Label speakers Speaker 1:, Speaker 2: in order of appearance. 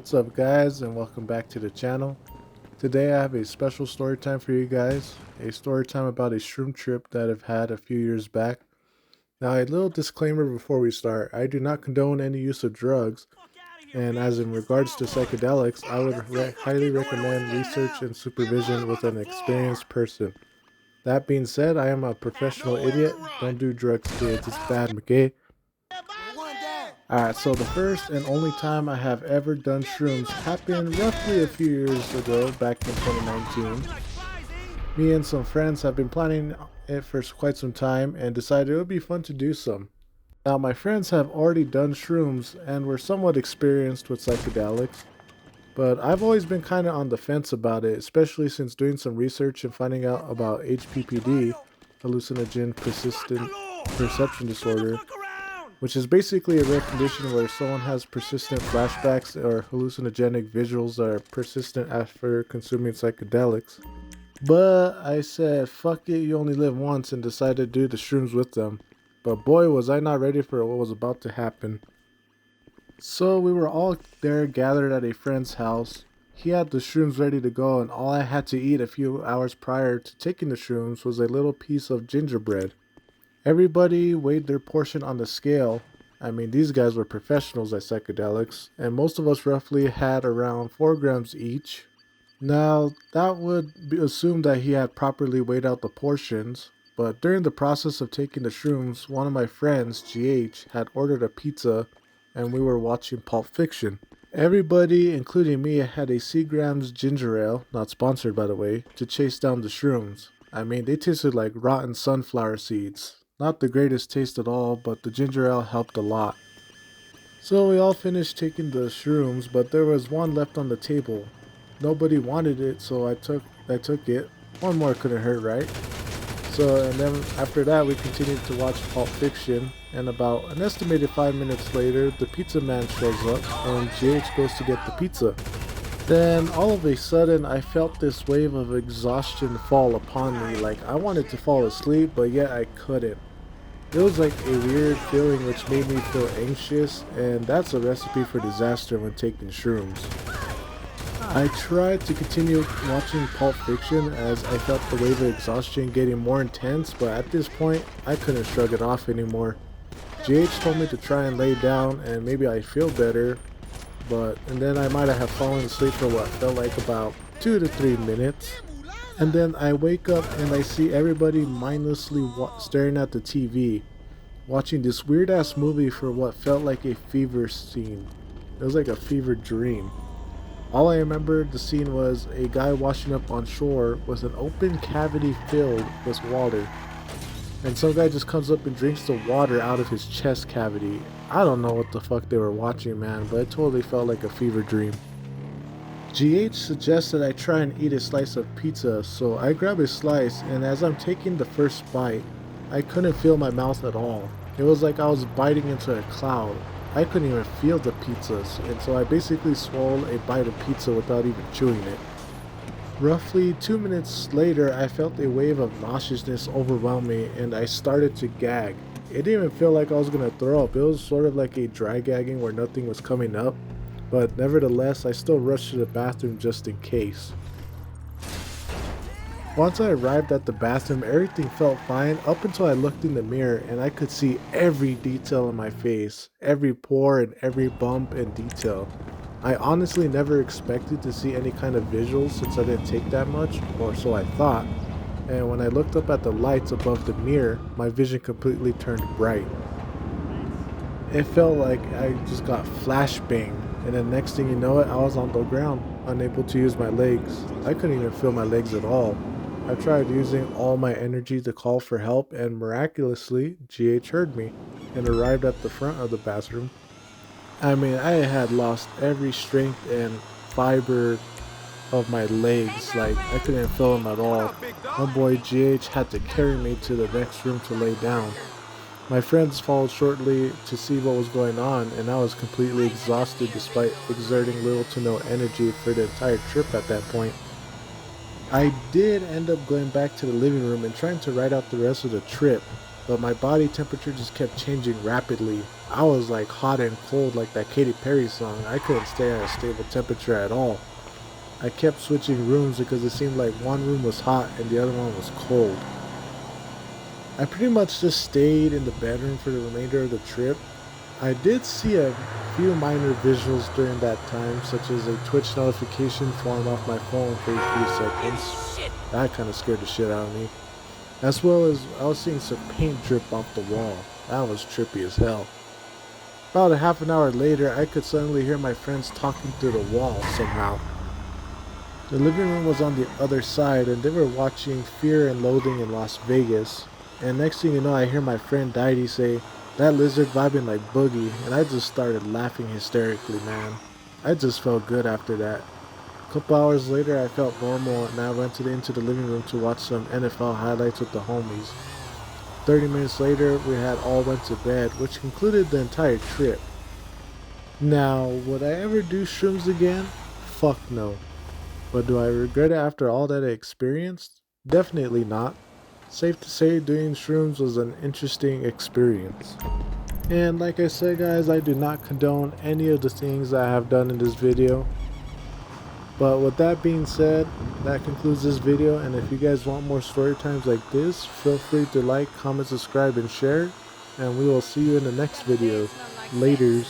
Speaker 1: What's up guys, and welcome back to the channel. Today I have a special story time for you guys. A story time about a shroom trip that I've had a few years back. Now, a little disclaimer before we start. I do not condone any use of drugs, and as in regards to psychedelics, I would highly recommend research and supervision with an experienced person. That being said, I am a professional idiot. Don't do drugs, kids. It's bad, okay? Alright, so the first and only time I have ever done shrooms happened roughly a few years ago, back in 2019. Me and some friends have been planning it for quite some time and decided it would be fun to do some. Now, my friends have already done shrooms and were somewhat experienced with psychedelics, but I've always been kind of on the fence about it, especially since doing some research and finding out about HPPD, hallucinogen persistent perception disorder, which is basically a rare condition where someone has persistent flashbacks or hallucinogenic visuals that are persistent after consuming psychedelics. But I said, fuck it, you only live once, and decided to do the shrooms with them. But boy, was I not ready for what was about to happen. So we were all there gathered at a friend's house. He had the shrooms ready to go, and all I had to eat a few hours prior to taking the shrooms was a little piece of gingerbread. Everybody weighed their portion on the scale. I mean, these guys were professionals at psychedelics, and most of us roughly had around 4 grams each. Now, that would assume that he had properly weighed out the portions, but during the process of taking the shrooms, one of my friends, GH, had ordered a pizza, and we were watching Pulp Fiction. Everybody, including me, had a Seagram's ginger ale, not sponsored by the way, to chase down the shrooms. I mean, they tasted like rotten sunflower seeds. Not the greatest taste at all, but the ginger ale helped a lot. So we all finished taking the shrooms, but there was one left on the table. Nobody wanted it, so I took it. One more couldn't hurt, right? So, and then after that we continued to watch Pulp Fiction, and about an estimated 5 minutes later, the pizza man shows up and GH goes to get the pizza. Then all of a sudden I felt this wave of exhaustion fall upon me, like I wanted to fall asleep but yet I couldn't. It was like a weird feeling which made me feel anxious, and that's a recipe for disaster when taking shrooms. I tried to continue watching Pulp Fiction as I felt the wave of exhaustion getting more intense, but at this point I couldn't shrug it off anymore. GH told me to try and lay down and maybe I'd feel better, and then I might have fallen asleep for what felt like about 2 to 3 minutes. And then I wake up and I see everybody mindlessly staring at the TV, watching this weird ass movie for what felt like a fever scene. It was like a fever dream. All I remember the scene was a guy washing up on shore with an open cavity filled with water. And some guy just comes up and drinks the water out of his chest cavity. I don't know what the fuck they were watching, man, but it totally felt like a fever dream. GH suggested I try and eat a slice of pizza, so I grab a slice, and as I'm taking the first bite, I couldn't feel my mouth at all. It was like I was biting into a cloud. I couldn't even feel the pizzas, and so I basically swallowed a bite of pizza without even chewing it. Roughly 2 minutes later, I felt a wave of nauseousness overwhelm me, and I started to gag. It didn't even feel like I was gonna throw up. It was sort of like a dry gagging where nothing was coming up. But nevertheless, I still rushed to the bathroom just in case. Once I arrived at the bathroom, everything felt fine up until I looked in the mirror and I could see every detail in my face, every pore and every bump and detail. I honestly never expected to see any kind of visuals since I didn't take that much, or so I thought. And when I looked up at the lights above the mirror, my vision completely turned bright. It felt like I just got flashbanged. And then next thing you know it, I was on the ground, unable to use my legs. I couldn't even feel my legs at all. I tried using all my energy to call for help, and miraculously, GH heard me and arrived at the front of the bathroom. I mean, I had lost every strength and fiber of my legs, like I couldn't feel them at all. My boy GH had to carry me to the next room to lay down. My friends followed shortly to see what was going on, and I was completely exhausted despite exerting little to no energy for the entire trip at that point. I did end up going back to the living room and trying to write out the rest of the trip, but my body temperature just kept changing rapidly. I was like hot and cold like that Katy Perry song. I couldn't stay at a stable temperature at all. I kept switching rooms because it seemed like one room was hot and the other one was cold. I pretty much just stayed in the bedroom for the remainder of the trip. I did see a few minor visuals during that time, such as a Twitch notification falling off my phone for a few seconds. That kind of scared the shit out of me. As well as I was seeing some paint drip off the wall. That was trippy as hell. About a half an hour later, I could suddenly hear my friends talking through the wall somehow. The living room was on the other side and they were watching Fear and Loathing in Las Vegas. And next thing you know, I hear my friend Didy say, "That lizard vibing like Boogie," and I just started laughing hysterically, man. I just felt good after that. A couple hours later, I felt normal and I went into the living room to watch some NFL highlights with the homies. 30 minutes later, we had all went to bed, which concluded the entire trip. Now, would I ever do shrooms again? Fuck no. But do I regret it after all that I experienced? Definitely not. Safe to say, doing shrooms was an interesting experience. And like I said, guys, I do not condone any of the things I have done in this video. But with that being said, that concludes this video, and if you guys want more story times like this, feel free to like, comment, subscribe, and share, and we will see you in the next video. Laters.